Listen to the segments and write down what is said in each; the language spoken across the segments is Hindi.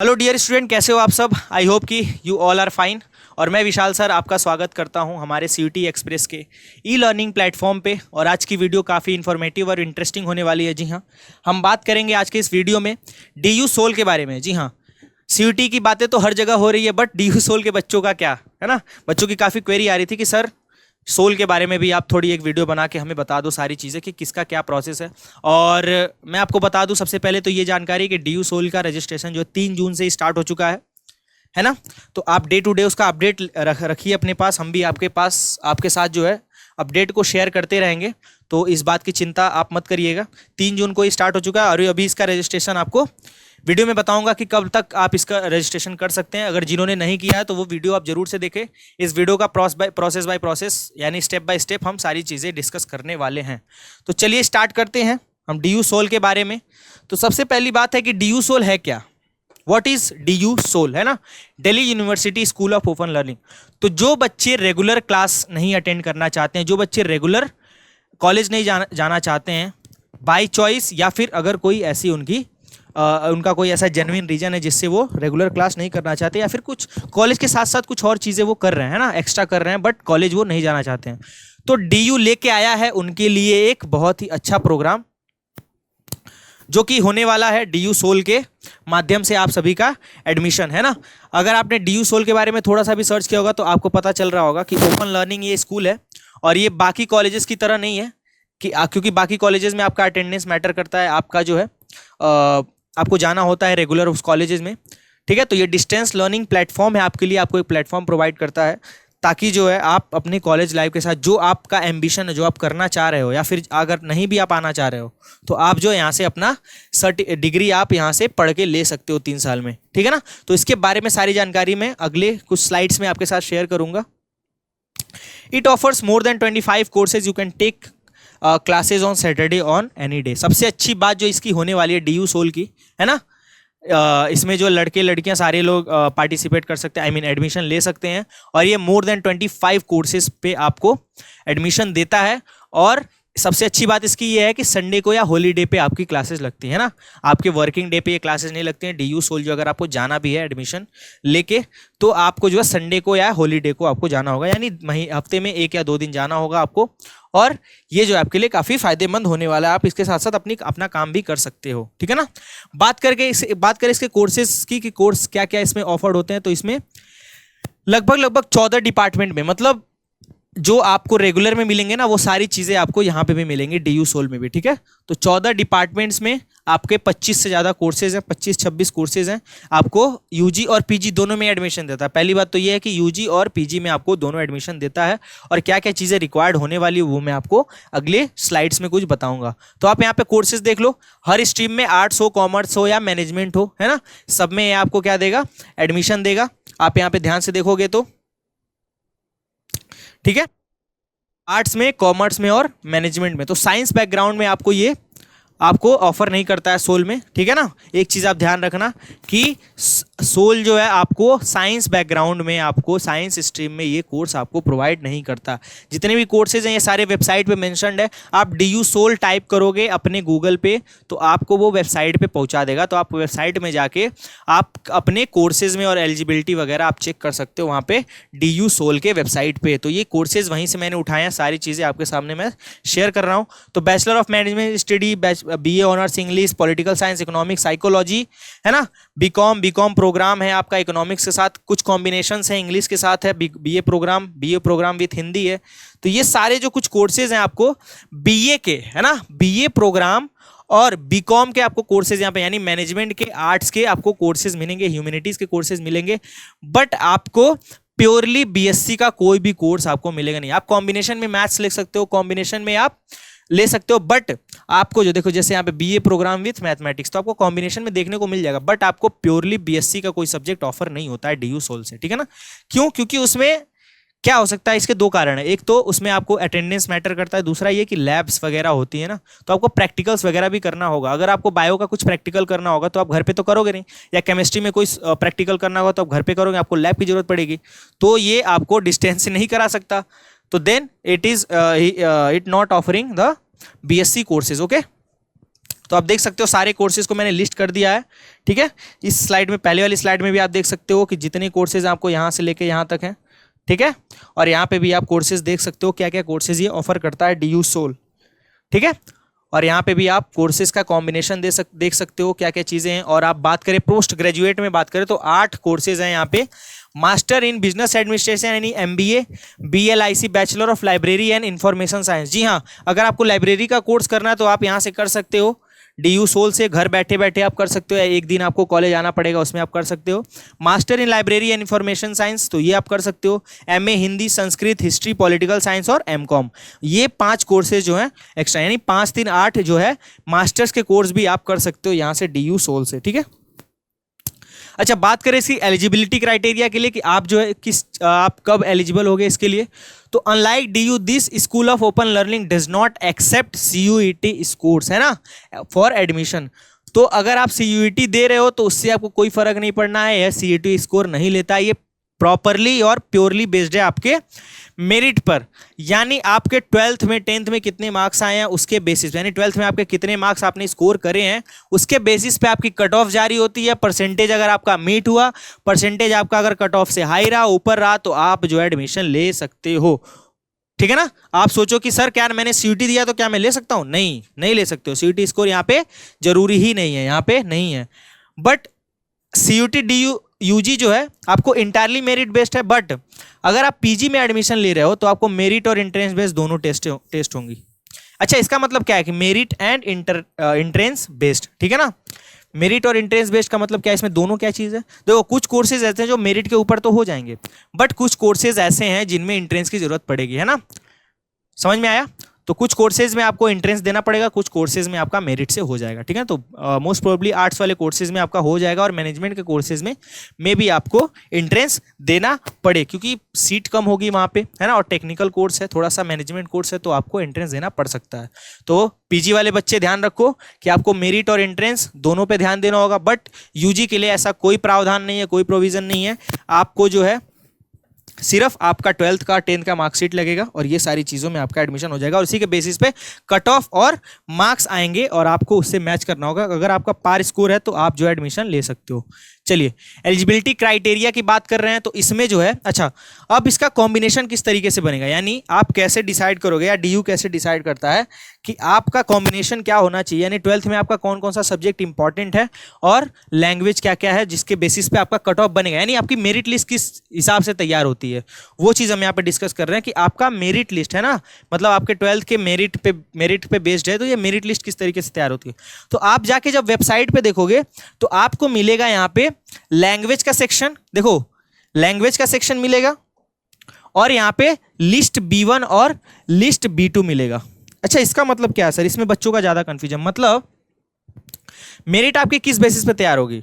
हेलो डियर स्टूडेंट, कैसे हो आप सब। आई होप कि यू ऑल आर फाइन। और मैं विशाल सर आपका स्वागत करता हूं हमारे सीयूटी एक्सप्रेस के ई लर्निंग प्लेटफॉर्म पे। और आज की वीडियो काफ़ी इन्फॉर्मेटिव और इंटरेस्टिंग होने वाली है। जी हाँ, हम बात करेंगे आज के इस वीडियो में डी यू सोल के बारे में। जी हाँ, सीयूटी की बातें तो हर जगह हो रही है, बट डी यू सोल के बच्चों का क्या है ना। बच्चों की काफ़ी क्वेरी आ रही थी कि सर सोल के बारे में भी आप थोड़ी एक वीडियो बना के हमें बता दो सारी चीज़ें कि किसका क्या प्रोसेस है। और मैं आपको बता दूं सबसे पहले तो ये जानकारी कि डी यू सोल का रजिस्ट्रेशन जो 3 जून से स्टार्ट हो चुका है ना। तो आप डे टू डे उसका अपडेट रखिए अपने पास। हम भी आपके पास आपके साथ जो है अपडेट को शेयर करते रहेंगे, तो इस बात की चिंता आप मत करिएगा। 3 जून को ही स्टार्ट हो चुका है और अभी इसका रजिस्ट्रेशन आपको वीडियो में बताऊंगा कि कब तक आप इसका रजिस्ट्रेशन कर सकते हैं। अगर जिन्होंने नहीं किया है तो वो वीडियो आप जरूर से देखें। इस वीडियो का प्रोसेस बाय प्रोसेस यानी स्टेप बाय स्टेप हम सारी चीज़ें डिस्कस करने वाले हैं। तो चलिए स्टार्ट करते हैं हम डी यू सोल के बारे में। तो सबसे पहली बात है कि डी यू सोल है क्या। What is D U SOL, है ना। Delhi university school of open learning. तो जो बच्चे रेगुलर क्लास नहीं अटेंड करना चाहते हैं, जो बच्चे रेगुलर कॉलेज नहीं जाना चाहते हैं बाय चॉइस, या फिर अगर कोई ऐसी उनका कोई ऐसा जेन्युइन रीजन है जिससे वो रेगुलर क्लास नहीं करना चाहते, या फिर कुछ कॉलेज के साथ साथ कुछ और चीज़ें वो कर रहे हैं ना, एक्स्ट्रा कर रहे हैं, बट कॉलेज वो नहीं जाना चाहते हैं, तो डी यू लेके आया है उनके लिए एक बहुत ही अच्छा प्रोग्राम जो कि होने वाला है डी यू सोल के माध्यम से आप सभी का एडमिशन, है ना। अगर आपने डी यू सोल के बारे में थोड़ा सा भी सर्च किया होगा तो आपको पता चल रहा होगा कि ओपन लर्निंग ये स्कूल है और ये बाकी कॉलेजेस की तरह नहीं है कि क्योंकि बाकी कॉलेजेस में आपका अटेंडेंस मैटर करता है, आपका जो है आपको जाना होता है रेगुलर उस कॉलेजेस में, ठीक है। तो ये डिस्टेंस लर्निंग प्लेटफॉर्म है आपके लिए, आपको एक प्लेटफॉर्म प्रोवाइड करता है ताकि जो है आप अपनी कॉलेज लाइफ के साथ जो आपका एम्बिशन है, जो आप करना चाह रहे हो, या फिर अगर नहीं भी आप आना चाह रहे हो तो आप जो यहाँ से अपना डिग्री आप यहाँ से पढ़ के ले सकते हो 3 साल में, ठीक है ना। तो इसके बारे में सारी जानकारी मैं अगले कुछ स्लाइड्स में आपके साथ शेयर करूंगा। It offers more than 25 courses you can take classes on Saturday on any day. सबसे अच्छी बात जो इसकी होने वाली है डी यू सोल की, है ना, इसमें जो लड़के लड़कियां सारे लोग पार्टिसिपेट कर सकते हैं, आई मीन एडमिशन ले सकते हैं। और ये मोर देन 25 कोर्सेज पे आपको एडमिशन देता है। और सबसे अच्छी बात इसकी ये है कि संडे को या हॉलीडे पे आपकी क्लासेस लगती है ना, आपके वर्किंग डे पे ये क्लासेस नहीं लगती हैं। डी यू सोल जो अगर आपको जाना भी है एडमिशन लेके, तो आपको जो है संडे को या हॉलीडे को आपको जाना होगा, यानी हफ्ते में 1 या 2 दिन जाना होगा आपको। और ये जो आपके लिए काफ़ी फायदेमंद होने वाला है, आप इसके साथ साथ अपना काम भी कर सकते हो, ठीक है ना। बात करें इसके कोर्सेज की कोर्स क्या क्या इसमें ऑफर्ड होते हैं, तो इसमें लगभग 14 डिपार्टमेंट में, मतलब जो आपको रेगुलर में मिलेंगे ना वो सारी चीज़ें आपको यहाँ पे भी मिलेंगी डी यू सोल में भी, ठीक है। तो 14 डिपार्टमेंट्स में आपके 25 से ज़्यादा कोर्सेज हैं, 25-26 कोर्सेज हैं। आपको यूजी और पीजी दोनों में एडमिशन देता है। पहली बात तो ये है कि यूजी और पीजी में आपको दोनों एडमिशन देता है, और क्या क्या चीज़ें रिक्वायर्ड होने वाली वो मैं आपको अगले स्लाइड्स में कुछ बताऊंगा। तो आप यहाँ पे कोर्सेज देख लो, हर स्ट्रीम में आर्ट्स हो, कॉमर्स हो या मैनेजमेंट हो, है ना, सब में आपको क्या देगा, एडमिशन देगा। आप यहाँ पे ध्यान से देखोगे तो, ठीक है, आर्ट्स में, कॉमर्स में और मैनेजमेंट में। तो साइंस बैकग्राउंड में आपको ऑफर नहीं करता है सोल में, ठीक है ना। एक चीज़ आप ध्यान रखना कि सोल जो है आपको साइंस बैकग्राउंड में, आपको साइंस स्ट्रीम में ये कोर्स आपको प्रोवाइड नहीं करता। जितने भी कोर्सेज हैं ये सारे वेबसाइट पे मेंशन्ड है। आप डी यू सोल टाइप करोगे अपने गूगल पे तो आपको वो वेबसाइट पे पहुंचा देगा। तो आप वेबसाइट में जाके आप अपने कोर्सेज में और एलिजिबिलिटी वगैरह आप चेक कर सकते हो वहाँ पे डी यू सोल के वेबसाइट पे। तो ये कोर्सेज वहीं से मैंने उठाए हैं, सारी चीज़ें आपके सामने मैं शेयर कर रहा हूँ। तो bachelor of management study, BA honours English, political science, economics, psychology, है ना, बीकॉम प्रोग्राम है आपका, इकोनॉमिक्स के साथ कुछ कॉम्बिनेशंस है, इंग्लिश के साथ है, बीए प्रोग्राम विथ हिंदी है। तो ये सारे जो कुछ कोर्सेज हैं आपको बीए के, है ना, बीए प्रोग्राम और बीकॉम के आपको कोर्सेज यहाँ पे, यानी मैनेजमेंट के, आर्ट्स के आपको कोर्सेज मिलेंगे, ह्यूमैनिटीज के कोर्सेज मिलेंगे, बट आपको प्योरली बीएससी का कोई भी कोर्स आपको मिलेगा नहीं। आप कॉम्बिनेशन में मैथ्स ले सकते हो, कॉम्बिनेशन में आप ले सकते हो, बट आपको जो देखो जैसे यहाँ पे बीए प्रोग्राम विथ मैथमेटिक्स, तो आपको कॉम्बिनेशन में देखने को मिल जाएगा, बट आपको प्योरली बीएससी का कोई सब्जेक्ट ऑफर नहीं होता है डी यू सोल से, ठीक है ना। क्यों? क्योंकि उसमें क्या हो सकता है, इसके 2 कारण है। एक तो उसमें आपको अटेंडेंस मैटर करता है, दूसरा ये कि लैब्स वगैरह होती है ना, तो आपको प्रैक्टिकल्स वगैरह भी करना होगा। अगर आपको बायो का कुछ प्रैक्टिकल करना होगा तो आप घर पे तो करोगे नहीं, या केमिस्ट्री में कोई प्रैक्टिकल करना होगा तो आप घर पे करोगे, आपको लैब की जरूरत पड़ेगी। तो ये आपको डिस्टेंस से नहीं करा सकता, तो then it not offering the BSc courses, okay. तो आप देख सकते हो सारे कोर्सेज को मैंने लिस्ट कर दिया है, ठीक है। इस स्लाइड में, पहले वाली स्लाइड में भी आप देख सकते हो कि जितने कोर्सेज आपको यहाँ से लेके यहाँ तक हैं, ठीक है। और यहाँ पे भी आप कोर्सेज देख सकते हो क्या क्या कोर्सेज ये ऑफर करता है DU सोल, ठीक है। और यहाँ पे भी आप कोर्सेज का कॉम्बिनेशन देख सकते हो क्या क्या चीज़ें हैं। और आप बात करें पोस्ट ग्रेजुएट में बात करें तो 8 कोर्सेज हैं यहाँ पे। मास्टर इन बिजनेस एडमिनिस्ट्रेशन यानी MBA, BLIC bachelor of library and information science. जी हाँ, अगर आपको लाइब्रेरी का कोर्स करना है तो आप यहाँ से कर सकते हो, DU सोल से घर बैठे बैठे आप कर सकते हो, या एक दिन आपको कॉलेज आना पड़ेगा उसमें आप कर सकते हो। Master in library and information science, तो ये आप कर सकते हो। MA Hindi, Sanskrit, history, political science और MCOM, ये 5 कोर्सेज जो हैं एक्स्ट्रा, यानी 5 3 8 जो है मास्टर्स के कोर्स भी आप कर सकते हो यहाँ से DU सोल से, ठीक है। अच्छा, बात करें इसकी एलिजिबिलिटी क्राइटेरिया के लिए कि आप जो है आप कब एलिजिबल होगे इसके लिए, तो unlike DU this school of open learning does not accept CUET scores, है ना, फॉर एडमिशन। तो अगर आप CUET दे रहे हो तो उससे आपको कोई फर्क नहीं पड़ना है, यह CUET स्कोर नहीं लेता है, ये प्रॉपरली और प्योरली बेस्ड है आपके मेरिट पर। यानी आपके 12th में 10th में कितने मार्क्स आए हैं उसके बेसिस पे, यानी 12th में आपके कितने मार्क्स आपने स्कोर करे हैं उसके बेसिस पे आपकी कट ऑफ जारी होती है। परसेंटेज अगर आपका मीट हुआ, परसेंटेज आपका अगर कट ऑफ से हाई रहा, ऊपर रहा, तो आप जो एडमिशन ले सकते हो, ठीक है ना। आप सोचो कि सर क्या मैंने CUET दिया तो क्या मैं ले सकता हूं? नहीं, नहीं ले सकते हो। CUET स्कोर यहाँ पे जरूरी ही नहीं है, यहाँ पे नहीं है। बट CUET DU UG जो है आपको इंटायरली मेरिट बेस्ड है, बट अगर आप PG में एडमिशन ले रहे हो तो आपको मेरिट और एंट्रेंस बेस्ड दोनों टेस्ट होंगी। अच्छा, इसका मतलब क्या है कि मेरिट एंड एंट्रेंस बेस्ड, ठीक है ना। मेरिट और एंट्रेंस बेस्ड का मतलब क्या है, इसमें दोनों क्या चीज़ है। देखो, कुछ कोर्सेज ऐसे हैं जो मेरिट के ऊपर तो हो जाएंगे, बट कुछ कोर्सेज ऐसे हैं जिनमें एंट्रेंस की जरूरत पड़ेगी, है ना। समझ में आया? तो कुछ कोर्सेज में आपको एंट्रेंस देना पड़ेगा, कुछ कोर्सेज में आपका मेरिट से हो जाएगा, ठीक है। तो मोस्ट प्रोबेबली आर्ट्स वाले कोर्सेज में आपका हो जाएगा, और मैनेजमेंट के कोर्सेज में भी आपको एंट्रेंस देना पड़े, क्योंकि सीट कम होगी वहाँ पे, है ना। और टेक्निकल कोर्स है, थोड़ा सा मैनेजमेंट कोर्स है, तो आपको एंट्रेंस देना पड़ सकता है। तो PG वाले बच्चे ध्यान रखो कि आपको मेरिट और एंट्रेंस दोनों पे ध्यान देना होगा। बट UG के लिए ऐसा कोई प्रावधान नहीं है, कोई प्रोविजन नहीं है। आपको जो है सिर्फ आपका 12th का 10th का मार्कशीट लगेगा और ये सारी चीज़ों में आपका एडमिशन हो जाएगा, और इसी के बेसिस पे कट ऑफ और मार्क्स आएंगे और आपको उससे मैच करना होगा। अगर आपका पार स्कोर है तो आप जो एडमिशन ले सकते हो। चलिए, एलिजिबिलिटी क्राइटेरिया की बात कर रहे हैं तो इसमें जो है, अच्छा, अब इसका कॉम्बिनेशन किस तरीके से बनेगा, यानी आप कैसे डिसाइड करोगे, या DU कैसे डिसाइड करता है कि आपका कॉम्बिनेशन क्या होना चाहिए, यानी 12th में आपका कौन कौन सा सब्जेक्ट इंपॉर्टेंट है और लैंग्वेज क्या क्या है जिसके बेसिस पे आपका कट ऑफ बनेगा, यानी आपकी मेरिट लिस्ट किस हिसाब से तैयार होती है, वो चीज़ हम यहाँ पे डिस्कस कर रहे हैं कि आपका मेरिट लिस्ट है ना, मतलब आपके 12th के मेरिट पे बेस्ड है, तो ये मेरिट लिस्ट किस तरीके से तैयार होती है। तो आप जाके जब वेबसाइट पे देखोगे तो आपको मिलेगा यहाँ पे लैंग्वेज का सेक्शन, देखो लैंग्वेज का सेक्शन मिलेगा, और यहाँ पे लिस्ट B1 और लिस्ट B2 मिलेगा। अच्छा, इसका मतलब क्या है सर, इसमें बच्चों का ज्यादा कंफ्यूजन, मतलब मेरिट आपकी किस बेसिस पे तैयार होगी,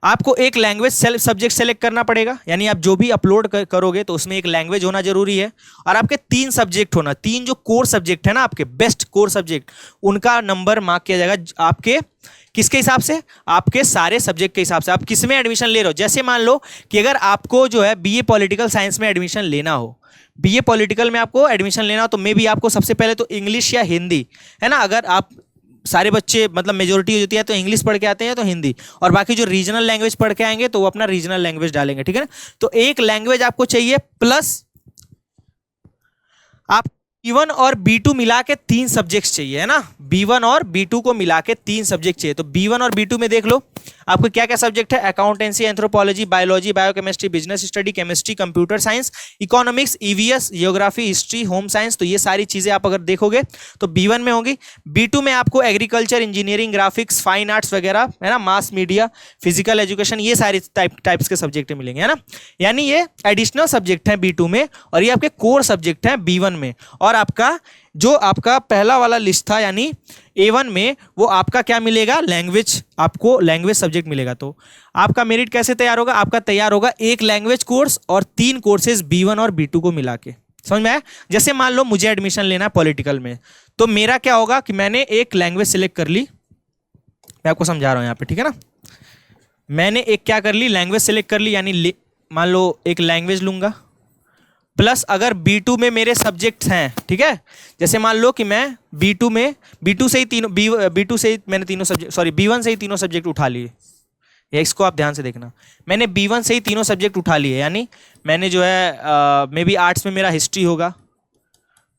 आपको एक लैंग्वेज सब्जेक्ट सेलेक्ट करना पड़ेगा, यानी आप जो भी अपलोड करोगे तो उसमें एक लैंग्वेज होना जरूरी है, और आपके 3 सब्जेक्ट होना, 3 जो कोर सब्जेक्ट है ना, आपके बेस्ट कोर सब्जेक्ट, उनका नंबर मार्क किया जाएगा आपके किसके हिसाब से, आपके सारे सब्जेक्ट के हिसाब से। आप किस में एडमिशन ले रहे हो, जैसे मान लो कि अगर आपको जो है BA पॉलिटिकल साइंस में एडमिशन लेना हो, BA पॉलिटिकल में आपको एडमिशन लेना हो, तो मे बी आपको सबसे पहले तो इंग्लिश या हिंदी, है ना, अगर आप सारे बच्चे मतलब मेजोरिटी होती है तो इंग्लिश पढ़ के आते हैं तो हिंदी, और बाकी जो रीजनल लैंग्वेज पढ़ के आएंगे तो वो अपना रीजनल लैंग्वेज डालेंगे, ठीक है ना। तो एक लैंग्वेज आपको चाहिए, प्लस आप B1 और B2 मिला के 3 सब्जेक्ट्स चाहिए, है ना। B1 और B2 को मिला के 3 सब्जेक्ट चाहिए। तो B1 और B2 में देख लो आपको क्या क्या सब्जेक्ट है, accountancy, anthropology, biology, biochemistry, business study, chemistry, computer science, economics, EVS, geography, history, home science. तो ये सारी चीजें आप अगर देखोगे तो B1 में होंगी। B2 में आपको agriculture, engineering, graphics, fine arts वगैरह, है ना, मास मीडिया, फिजिकल एजुकेशन, ये सारी टाइप्स के सब्जेक्ट मिलेंगे, है ना। यानी ये एडिशनल सब्जेक्ट है B2 में, और ये आपके कोर सब्जेक्ट है B1 में। और आपका जो आपका पहला वाला लिस्ट था यानी A1 में, वो आपका क्या मिलेगा, लैंग्वेज, आपको लैंग्वेज सब्जेक्ट मिलेगा। तो आपका मेरिट कैसे तैयार होगा, आपका तैयार होगा एक लैंग्वेज कोर्स और 3 कोर्सेज B1 और B2 को मिला के। समझ में आया? जैसे मान लो मुझे एडमिशन लेना है पॉलिटिकल में, तो मेरा क्या होगा कि मैंने एक लैंग्वेज सिलेक्ट कर ली, मैं आपको समझा रहा हूं यहाँ पे, ठीक है ना। मैंने एक क्या कर ली, लैंग्वेज सिलेक्ट कर ली, यानी मान लो एक लैंग्वेज लूंगा, प्लस अगर B2 में मेरे सब्जेक्ट्स हैं, ठीक है, जैसे मान लो कि मैं B2 से ही तीनों B2 से ही मैंने तीनों सब्जेक्ट, सॉरी B1 से ही तीनों सब्जेक्ट उठा लिए, या इसको आप ध्यान से देखना, मैंने B1 से ही तीनों सब्जेक्ट उठा लिए, यानी मैंने जो है मे बी आर्ट्स में मेरा हिस्ट्री होगा,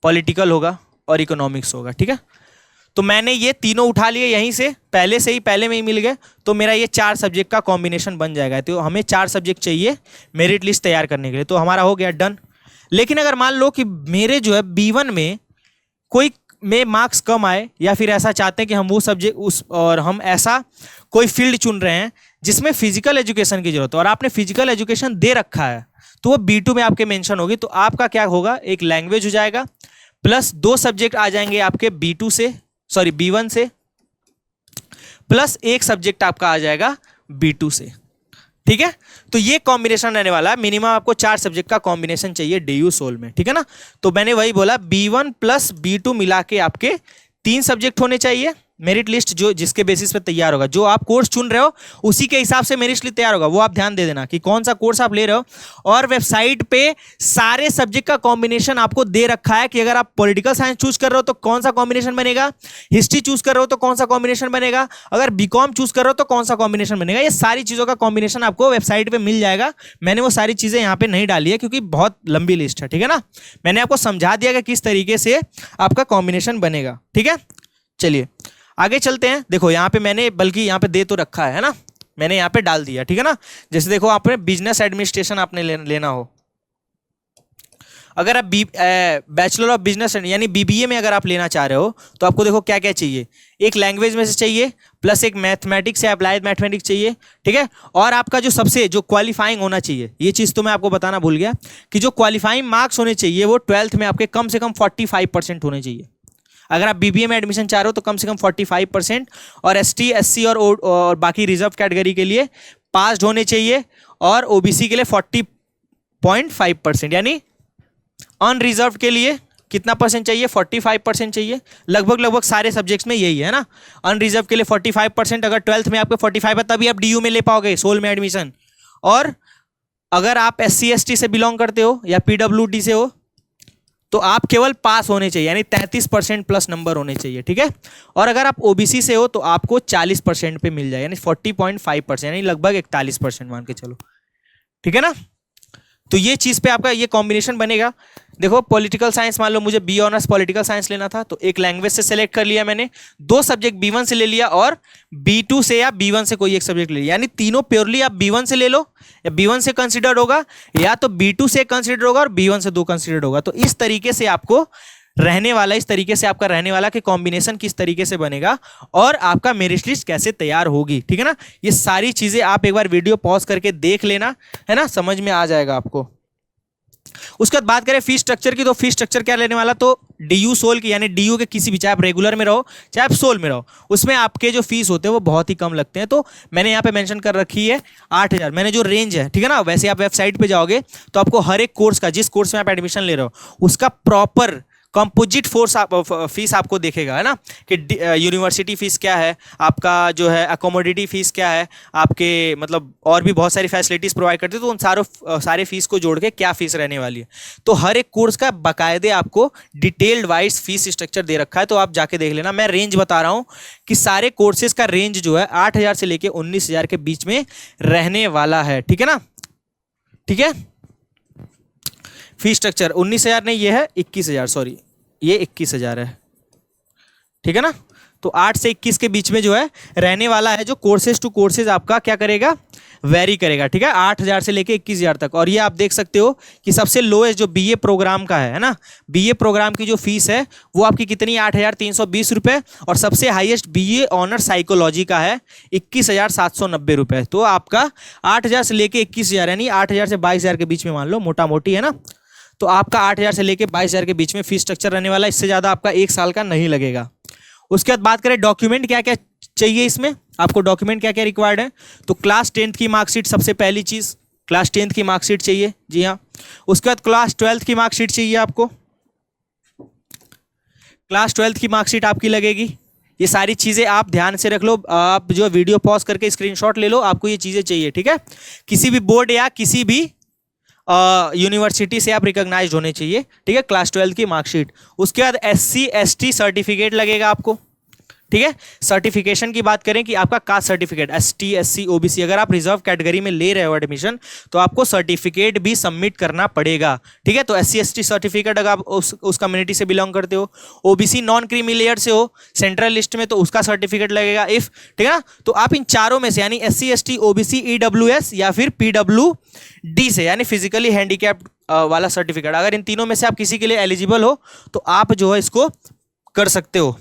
पॉलिटिकल होगा और इकोनॉमिक्स होगा, ठीक है। तो मैंने ये तीनों उठा लिए यहीं से पहले में ही मिल गए, तो मेरा ये 4 सब्जेक्ट का कॉम्बिनेशन बन जाएगा। तो हमें 4 सब्जेक्ट चाहिए मेरिट लिस्ट तैयार करने के लिए, तो हमारा हो गया डन। लेकिन अगर मान लो कि मेरे जो है B1 में कोई में मार्क्स कम आए, या फिर ऐसा चाहते हैं कि हम वो सब्जेक्ट और हम ऐसा कोई फील्ड चुन रहे हैं जिसमें फिजिकल एजुकेशन की जरूरत है, और आपने फिजिकल एजुकेशन दे रखा है, तो वो B2 में आपके मेंशन होगी। तो आपका क्या होगा, एक लैंग्वेज हो जाएगा, प्लस 2 सब्जेक्ट आ जाएंगे आपके B1 से, प्लस 1 सब्जेक्ट आपका आ जाएगा B2 से, ठीक है। तो ये कॉम्बिनेशन रहने वाला है, मिनिमम आपको 4 सब्जेक्ट का कॉम्बिनेशन चाहिए DU सोल में, ठीक है ना। तो मैंने वही बोला B1 प्लस B2 मिला के आपके 3 सब्जेक्ट होने चाहिए। मेरिट लिस्ट जो जिसके बेसिस पे तैयार होगा, जो आप कोर्स चुन रहे हो उसी के हिसाब से मेरिट लिस्ट तैयार होगा, वो आप ध्यान दे देना कि कौन सा कोर्स आप ले रहे हो। और वेबसाइट पे सारे सब्जेक्ट का कॉम्बिनेशन आपको दे रखा है कि अगर आप पॉलिटिकल साइंस चूज कर रहे हो तो कौन सा कॉम्बिनेशन बनेगा, हिस्ट्री चूज कर रहे हो तो कौन सा कॉम्बिनेशन बनेगा, अगर बीकॉम चूज कर रहे हो तो कौन सा कॉम्बिनेशन बनेगा। ये सारी चीजों का कॉम्बिनेशन आपको वेबसाइट पे मिल जाएगा। मैंने वो सारी चीजें यहाँ पे नहीं डाली है क्योंकि बहुत लंबी लिस्ट है, ठीक है ना। मैंने आपको समझा दिया कि किस तरीके से आपका कॉम्बिनेशन बनेगा, ठीक है। चलिए आगे चलते हैं। देखो यहाँ पे मैंने बल्कि यहाँ पे दे तो रखा है ना, मैंने यहाँ पे डाल दिया, ठीक है ना। जैसे देखो आपने बिजनेस एडमिनिस्ट्रेशन आपने लेना हो, अगर आप बैचलर ऑफ बिजनेस यानी BBA में अगर आप लेना चाह रहे हो तो आपको देखो क्या क्या चाहिए, एक लैंग्वेज में से चाहिए, प्लस एक मैथमेटिक्स या अप्लाइड मैथमेटिक्स चाहिए, ठीक है। और आपका जो सबसे जो क्वालिफाइंग होना चाहिए, ये चीज़ तो मैं आपको बताना भूल गया कि जो क्वालिफाइंग मार्क्स होने चाहिए वो 12th में आपके कम से कम 45% होने चाहिए। अगर आप BBA में एडमिशन चाह रहे हो तो कम से कम 45%, और ST SC और बाकी रिजर्व कैटेगरी के लिए पास्ड होने चाहिए, और OBC के लिए 40.5%, यानी अनरिजर्व के लिए कितना परसेंट चाहिए, 45% चाहिए। लगभग सारे सब्जेक्ट्स में यही है ना, अनरिजर्व के लिए 45%। अगर 12th में आपके 45 है तभी आप DU में ले पाओगे सोल में एडमिशन। और अगर आप SC ST से बिलोंग करते हो या PWD से हो तो आप केवल पास होने चाहिए, यानी 33% प्लस नंबर होने चाहिए, ठीक है। और अगर आप OBC से हो तो आपको 40% पे मिल जाए, यानी 40.5%, यानी लगभग 41% मान के चलो, ठीक है ना। तो ये चीज़ पे आपका ये कॉम्बिनेशन बनेगा। देखो पॉलिटिकल साइंस, मान लो मुझे B ऑनर्स पॉलिटिकल साइंस लेना था, तो एक लैंग्वेज से सेलेक्ट कर लिया मैंने, 2 सब्जेक्ट B1 से ले लिया, और B2 से या B1 से कोई एक सब्जेक्ट ले लिया, यानी तीनों प्योरली आप B1 से ले लो, या B1 से कंसिडर्ड होगा, या तो B2 से कंसिडर होगा और B1 से 2 कंसिडर्ड होगा। तो इस तरीके से आपको रहने वाला, इस तरीके से आपका रहने वाला कि कॉम्बिनेशन किस तरीके से बनेगा और आपका मेरिट लिस्ट कैसे तैयार होगी, ठीक है ना। ये सारी चीजें आप एक बार वीडियो पॉज करके देख लेना, है ना, समझ में आ जाएगा आपको। उसके बाद बात करें फीस स्ट्रक्चर की, तो फीस स्ट्रक्चर क्या लेने वाला, तो DU सोल की, यानी DU के किसी भी, चाहे आप रेगुलर में रहो चाहे आप सोल में रहो, उसमें आपके जो फीस होते हैं वो बहुत ही कम लगते हैं। तो मैंने यहाँ पे मेंशन कर रखी है 8,000, मैंने जो रेंज है, ठीक है ना। वैसे आप वेबसाइट पे जाओगे तो आपको हर एक कोर्स का, जिस कोर्स में आप एडमिशन ले रहे हो उसका प्रॉपर कंपोजिट फीस आपको देखेगा, है ना, कि यूनिवर्सिटी फीस क्या है, आपका जो है अकोमोडेटी फीस क्या है, आपके मतलब और भी बहुत सारी फैसिलिटीज़ प्रोवाइड करते हैं, तो उन सारे फीस को जोड़ के क्या फीस रहने वाली है। तो हर एक कोर्स का बाकायदे आपको डिटेल्ड वाइज फीस स्ट्रक्चर दे रखा है, तो आप जाके देख लेना। मैं रेंज बता रहा हूँ कि सारे कोर्सेज का रेंज जो है 8,000 से लेके 19,000 के बीच में रहने वाला है, ठीक है ना, ठीक है। फीस स्ट्रक्चर 19,000 नहीं, ये है 21,000, सॉरी ये 21,000 है, ठीक है ना। तो 8 से 21 के बीच में जो है रहने वाला है, जो कोर्सेज टू कोर्सेज आपका क्या करेगा, वेरी करेगा, ठीक है, 8,000 से लेके 21,000 तक। और ये आप देख सकते हो कि सबसे लोएस्ट जो BA प्रोग्राम का है ना, BA प्रोग्राम की जो फीस है वो आपकी कितनी, 8,320 रुपये, और सबसे हाईएस्ट BA ऑनर साइकोलॉजी का है 21,790 रुपये। तो आपका 8,000 से लेके 21,000, यानी 8,000 से 22,000 के बीच में मान लो, मोटा मोटी, है ना। तो आपका 8,000 से लेके 22,000 के बीच में फीस स्ट्रक्चर रहने वाला, इससे ज़्यादा आपका 1 साल का नहीं लगेगा। उसके बाद बात करें डॉक्यूमेंट क्या क्या चाहिए, इसमें आपको डॉक्यूमेंट क्या क्या रिक्वायर्ड है, तो क्लास 10th की मार्कशीट, सबसे पहली चीज़ क्लास 10th की मार्कशीट चाहिए, जी हाँ। उसके बाद क्लास 12th की मार्कशीट चाहिए आपको, क्लास 12th की मार्कशीट आपकी लगेगी। ये सारी चीज़ें आप ध्यान से रख लो, आप जो वीडियो पॉज करके स्क्रीनशॉट ले लो, आपको ये चीज़ें चाहिए, ठीक है। किसी भी बोर्ड या किसी भी यूनिवर्सिटी से आप रिकॉग्नाइज्ड होने चाहिए, ठीक है, क्लास 12 की मार्कशीट। उसके बाद SC ST सर्टिफिकेट लगेगा आपको, ठीक है। सर्टिफिकेशन की बात करें कि आपका caste certificate ST SC OBC, अगर आप रिजर्व कैटेगरी में ले रहे हो एडमिशन तो आपको सर्टिफिकेट भी सबमिट करना पड़ेगा, ठीक है। तो SC ST सर्टिफिकेट अगर आप उस कम्युनिटी से बिलोंग करते हो, OBC नॉन क्रीमी लेयर से हो सेंट्रल लिस्ट में तो उसका सर्टिफिकेट लगेगा इफ, ठीक है ना। तो आप इन चारों में से यानी SC ST OBC EWS या फिर PWD से यानी फिजिकली हैंडीकैप्ड वाला सर्टिफिकेट, अगर इन तीनों में से आप किसी के लिए एलिजिबल हो तो आप जो है इसको कर सकते हो,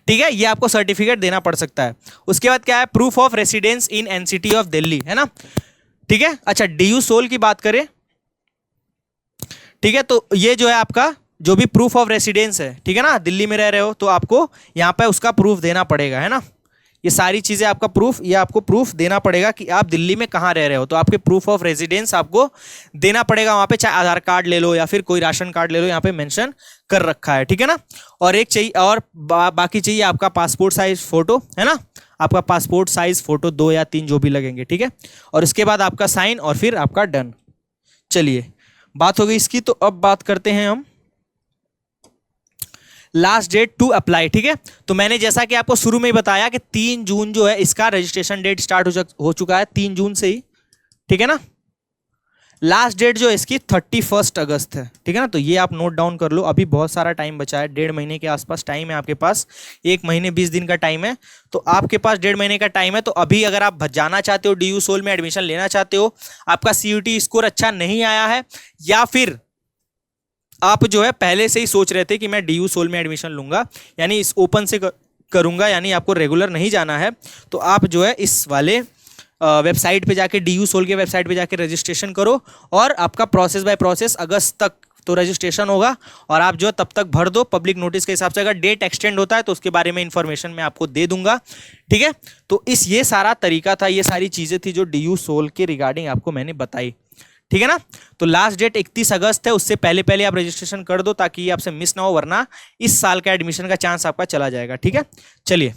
ठीक है। ये आपको सर्टिफिकेट देना पड़ सकता है। उसके बाद क्या है, proof of residence in NCT of Delhi, है ना, ठीक है। अच्छा, DU सोल की बात करें, ठीक है, तो ये जो है आपका जो भी प्रूफ ऑफ रेसिडेंस है, ठीक है ना, दिल्ली में रह रहे हो तो आपको यहाँ पे उसका प्रूफ देना पड़ेगा, है ना। ये सारी चीजें आपका प्रूफ, ये आपको प्रूफ देना पड़ेगा कि आप दिल्ली में कहाँ रह रहे हो, तो आपके प्रूफ ऑफ रेजिडेंस आपको देना पड़ेगा वहाँ पे, चाहे आधार कार्ड ले लो या फिर कोई राशन कार्ड ले लो, यहाँ पे मेंशन कर रखा है, ठीक है ना। और एक चाहिए और बाकी चाहिए आपका पासपोर्ट साइज फोटो, है ना, आपका पासपोर्ट साइज फोटो 2 या 3 जो भी लगेंगे, ठीक है। और इसके बाद आपका साइन और फिर आपका डन। चलिए, बात हो गई इसकी, तो अब बात करते हैं हम लास्ट डेट टू अप्लाई, ठीक है। तो मैंने जैसा कि आपको शुरू में ही बताया कि 3 जून जो है इसका रजिस्ट्रेशन डेट स्टार्ट हो चुका है, 3 जून से ही, ठीक है ना। लास्ट डेट जो है इसकी 31 अगस्त है, ठीक है ना। तो ये आप नोट डाउन कर लो, अभी बहुत सारा टाइम बचा है, 1.5 महीने के आसपास टाइम है आपके पास, 1 महीने 20 दिन का टाइम है, तो आपके पास 1.5 महीने का टाइम है। तो अभी अगर आप जाना चाहते हो DU सोल में एडमिशन लेना चाहते हो, आपका CUT स्कोर अच्छा नहीं आया है, या फिर आप जो है पहले से ही सोच रहे थे कि मैं DU सोल में एडमिशन लूंगा, यानी इस ओपन से करूंगा, यानी आपको रेगुलर नहीं जाना है, तो आप जो है इस वाले वेबसाइट पे जाके DU सोल के वेबसाइट पे जाके रजिस्ट्रेशन करो, और आपका प्रोसेस बाय प्रोसेस अगस्त तक तो रजिस्ट्रेशन होगा, और आप जो तब तक भर दो पब्लिक नोटिस के हिसाब से। अगर डेट एक्सटेंड होता है तो उसके बारे में इंफॉर्मेशन मैं आपको दे दूंगा, ठीक है। तो ये सारा तरीका था, ये सारी चीजें थी जो DU सोल के रिगार्डिंग आपको मैंने बताई, ठीक है ना। तो लास्ट डेट 31 अगस्त है, उससे पहले पहले आप रजिस्ट्रेशन कर दो ताकि ये आपसे मिस ना हो, वरना इस साल का एडमिशन का चांस आपका चला जाएगा, ठीक है। चलिए,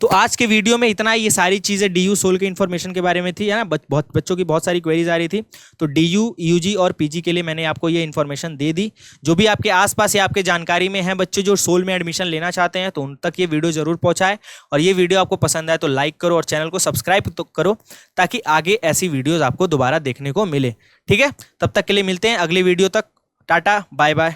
तो आज के वीडियो में इतना ही, ये सारी चीजें DU सोल के इन्फॉर्मेशन के बारे में थी, है ना। बहुत बच्चों की बहुत सारी क्वेरीज आ रही थी, तो DU UG और PG के लिए मैंने आपको ये इन्फॉर्मेशन दे दी। जो भी आपके आसपास या आपके जानकारी में है बच्चे जो सोल में एडमिशन लेना चाहते हैं, तो उन तक ये वीडियो जरूर पहुंचाए, और ये वीडियो आपको पसंद आए तो लाइक करो और चैनल को सब्सक्राइब तो करो, ताकि आगे ऐसी वीडियोज आपको दोबारा देखने को मिले, ठीक है। तब तक के लिए मिलते हैं अगली वीडियो तक, टाटा बाय बाय।